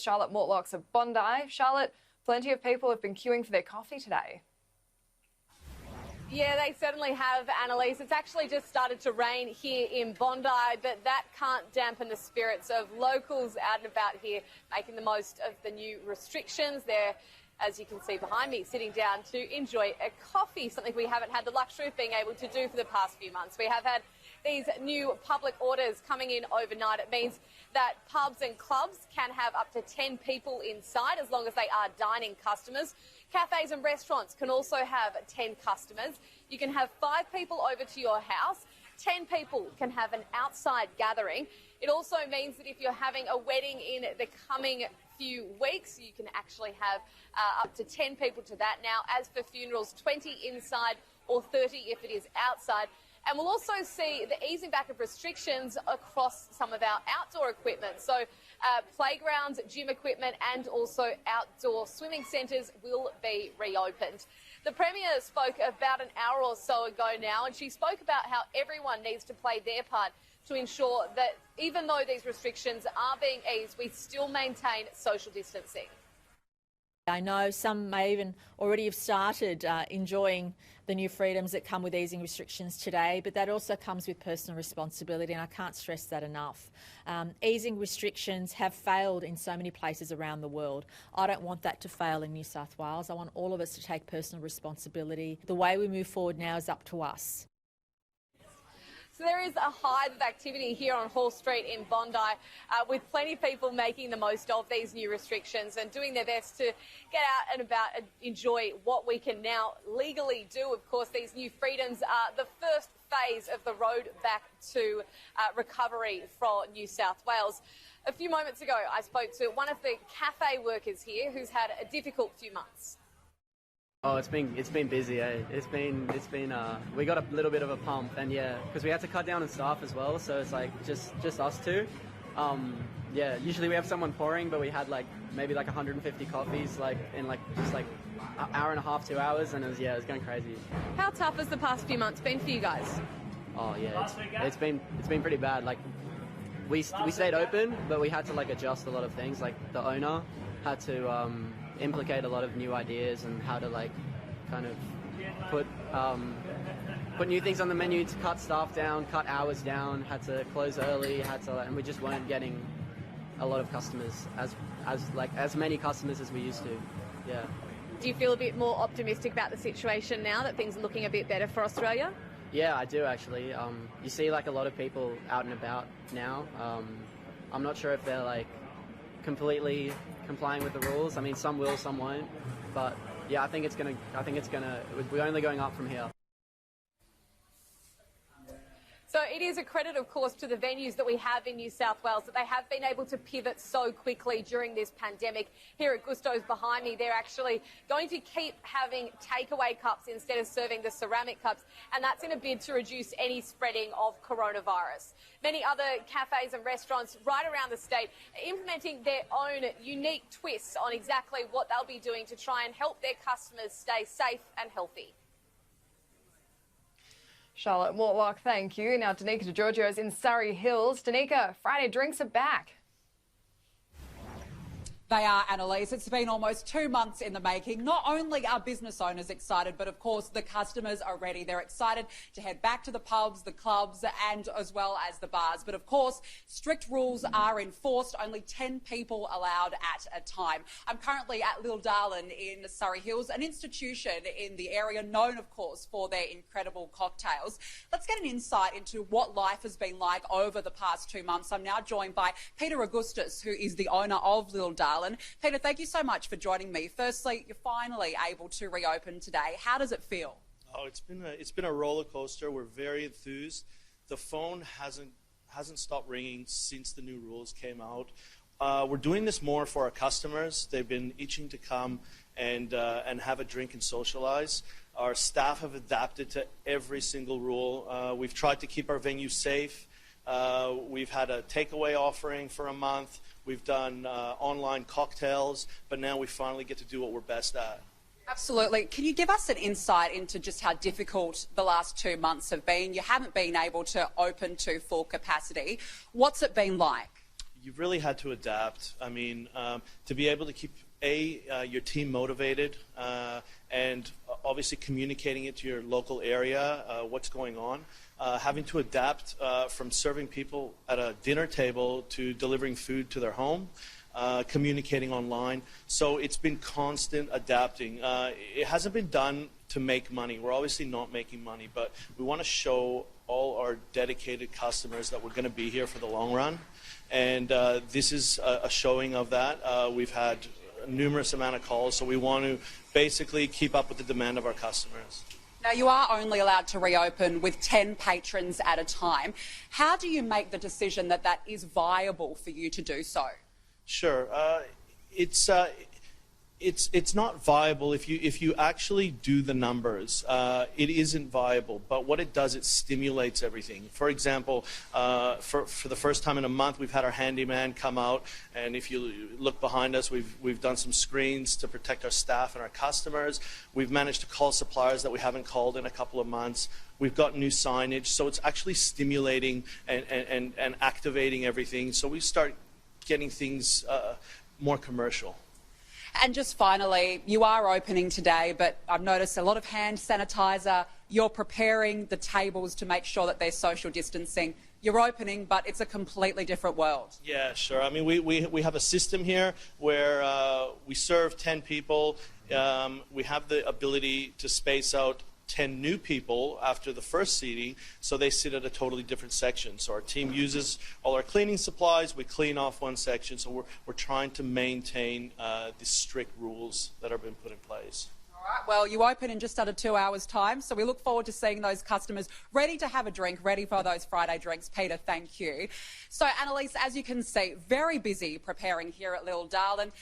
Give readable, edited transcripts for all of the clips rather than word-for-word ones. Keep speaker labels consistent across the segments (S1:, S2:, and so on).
S1: Charlotte Mortlock's of Bondi. Charlotte, plenty of people have been queuing for their coffee today.
S2: Yeah, they certainly have, Annalise. It's actually just started to rain here in Bondi, but that can't dampen the spirits of locals out and about here, making the most of the new restrictions. They're, as you can see behind me, sitting down to enjoy a coffee, something we haven't had the luxury of being able to do for the past few months. We have had these new public orders coming in overnight. It means that pubs and clubs can have up to 10 people inside as long as they are dining customers. Cafes and restaurants can also have 10 customers. You can have 5 people over to your house. 10 people can have an outside gathering. It also means that if you're having a wedding in the coming few weeks, you can actually have up to 10 people to that. Now, as for funerals, 20 inside or 30 if it is outside. And we'll also see the easing back of restrictions across some of our outdoor equipment. So playgrounds, gym equipment and also outdoor swimming centres will be reopened. The Premier spoke about an hour or so ago now, and she spoke about how everyone needs to play their part to ensure that even though these restrictions are being eased, we still maintain social distancing.
S3: I know some may even already have started enjoying the new freedoms that come with easing restrictions today, but that also comes with personal responsibility, and I can't stress that enough. Easing restrictions have failed in so many places around the world. I don't want that to fail in New South Wales. I want all of us to take personal responsibility. The way we move forward now is up to us.
S2: So there is a hive of activity here on Hall Street in Bondi, with plenty of people making the most of these new restrictions and doing their best to get out and about and enjoy what we can now legally do. Of course, these new freedoms are the first phase of the road back to recovery for New South Wales. A few moments ago, I spoke to one of the cafe workers here who's had a difficult few months.
S4: Oh, it's been busy, eh? We got a little bit of a pump, and yeah, because we had to cut down on staff as well, so it's like just us two. Yeah, usually we have someone pouring, but we had maybe 150 coffees in just an hour and a half, 2 hours, and it was going crazy.
S2: How tough has the past few months been for you guys?
S4: Oh yeah, it's been pretty bad. We stayed open, but we had to adjust a lot of things. The owner had to implicate a lot of new ideas and how to kind of put new things on the menu, to cut staff down, cut hours down, had to close early, and we just weren't getting a lot of customers, as many customers as we used to. Yeah.
S2: Do you feel a bit more optimistic about the situation now that things are looking a bit better for Australia?
S4: Yeah, I do actually. You see a lot of people out and about now. I'm not sure if they're completely complying with the rules. I mean, some will, some won't. But yeah, I think we're only going up from here.
S2: So it is a credit, of course, to the venues that we have in New South Wales that they have been able to pivot so quickly during this pandemic. Here at Gusto's behind me, they're actually going to keep having takeaway cups instead of serving the ceramic cups, and that's in a bid to reduce any spreading of coronavirus. Many other cafes and restaurants right around the state are implementing their own unique twists on exactly what they'll be doing to try and help their customers stay safe and healthy.
S1: Charlotte Mortlock, thank you. Now, Danica DeGiorgio's in Surrey Hills. Danica, Friday drinks are back.
S5: They are, Annalise. It's been almost 2 months in the making. Not only are business owners excited, but of course the customers are ready. They're excited to head back to the pubs, the clubs, and as well as the bars. But of course, strict rules are enforced. Only 10 people allowed at a time. I'm currently at Little Darlin in Surrey Hills, an institution in the area known, of course, for their incredible cocktails. Let's get an insight into what life has been like over the past 2 months. I'm now joined by Peter Augustus, who is the owner of Little Darlin. Peter, thank you so much for joining me. Firstly, you're finally able to reopen today. How does it feel?
S6: Oh, it's been a roller coaster. We're very enthused. The phone hasn't stopped ringing since the new rules came out. We're doing this more for our customers. They've been itching to come and have a drink and socialize. Our staff have adapted to every single rule. We've tried to keep our venue safe. We've had a takeaway offering for a month. We've done online cocktails, but now we finally get to do what we're best at.
S5: Absolutely. Can you give us an insight into just how difficult the last 2 months have been? You haven't been able to open to full capacity. What's it been like?
S6: you've really had to adapt. I mean, to be able to keep your team motivated and obviously communicating it to your local area, what's going on, having to adapt from serving people at a dinner table to delivering food to their home, communicating online. So it's been constant adapting. It hasn't been done to make money. We're obviously not making money, but we want to show all our dedicated customers that we're going to be here for the long run. And this is a showing of that. We've had numerous amount of calls, so we want to basically keep up with the demand of our customers.
S5: Now, you are only allowed to reopen with 10 patrons at a time. How do you make the decision that that is viable for you to do so?
S6: Sure. It's not viable if you actually do the numbers. It isn't viable, but what it does, it stimulates everything. For example, for the first time in a month, we've had our handyman come out, and if you look behind us, we've done some screens to protect our staff and our customers. We've managed to call suppliers that we haven't called in a couple of months. We've got new signage, so it's actually stimulating and activating everything. So we start getting things more commercial.
S5: And just finally, you are opening today, but I've noticed a lot of hand sanitizer. You're preparing the tables to make sure that there's social distancing. You're opening, but it's a completely different world.
S6: Yeah, sure. I mean, we have a system here where we serve 10 people. We have the ability to space out 10 new people after the first seating, so they sit at a totally different section. So our team uses all our cleaning supplies, we clean off one section, so we're trying to maintain the strict rules that have been put in place.
S5: All right, well, you open in just under 2 hours' time, so we look forward to seeing those customers ready to have a drink, ready for those Friday drinks. Peter, thank you. So, Annalise, as you can see, very busy preparing here at Little Darlin.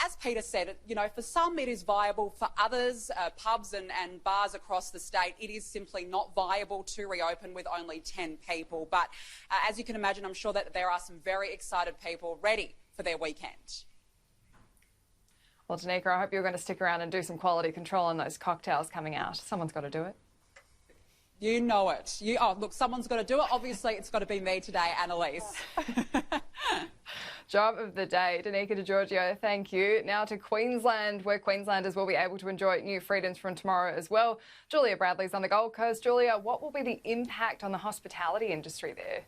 S5: As Peter said, you know, for some it is viable, for others, pubs and bars across the state, it is simply not viable to reopen with only 10 people. But as you can imagine, I'm sure that there are some very excited people ready for their weekend.
S1: Well, Danica, I hope you're going to stick around and do some quality control on those cocktails coming out. Someone's got to do it.
S5: You know it. Oh, look, someone's got to do it. Obviously, it's got to be me today, Annalise.
S1: Job of the day, Danica DiGiorgio, thank you. Now to Queensland, where Queenslanders will be able to enjoy new freedoms from tomorrow as well. Julia Bradley's on the Gold Coast. Julia, what will be the impact on the hospitality industry there?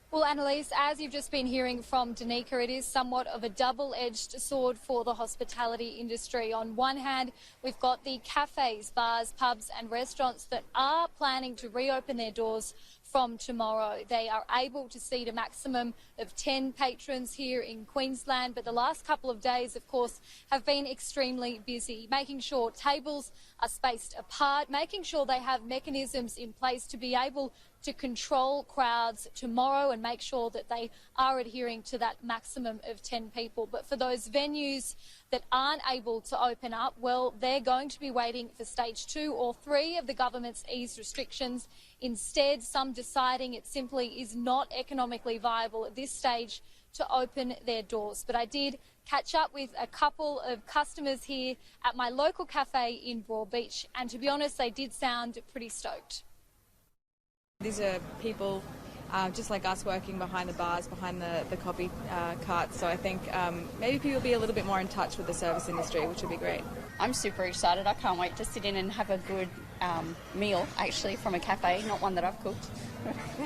S7: Well, Annalise, as you've just been hearing from Danica, it is somewhat of a double-edged sword for the hospitality industry. On one hand, we've got the cafes, bars, pubs and restaurants that are planning to reopen their doors from tomorrow. They are able to seat a maximum of 10 patrons here in Queensland, but the last couple of days, of course, have been extremely busy, making sure tables are spaced apart, making sure they have mechanisms in place to be able to control crowds tomorrow and make sure that they are adhering to that maximum of 10 people. But for those venues that aren't able to open up, well, they're going to be waiting for stage 2 or 3 of the government's eased restrictions. Instead, some deciding it simply is not economically viable at this stage to open their doors. But I did catch up with a couple of customers here at my local cafe in Broadbeach, and to be honest, they did sound pretty stoked.
S8: These are people just like us working behind the bars, behind the coffee carts, so I think maybe people will be a little bit more in touch with the service industry, which would be great.
S9: I'm super excited. I can't wait to sit in and have a good meal, actually, from a cafe, not one that I've cooked.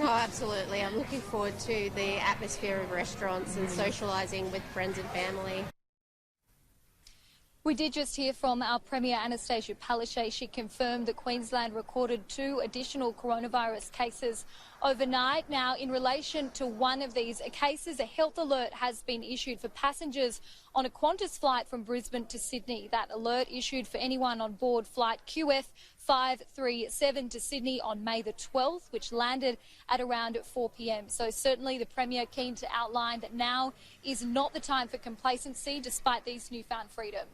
S10: Oh, absolutely. I'm looking forward to the atmosphere of restaurants and socialising with friends and family.
S7: We did just hear from our Premier Anastasia Palaszczuk. She confirmed that Queensland recorded 2 additional coronavirus cases overnight. Now, in relation to one of these cases, a health alert has been issued for passengers on a Qantas flight from Brisbane to Sydney. That alert issued for anyone on board flight QF 537 to Sydney on May the 12th, which landed at around 4 p.m. So certainly the Premier keen to outline that now is not the time for complacency despite these newfound freedoms.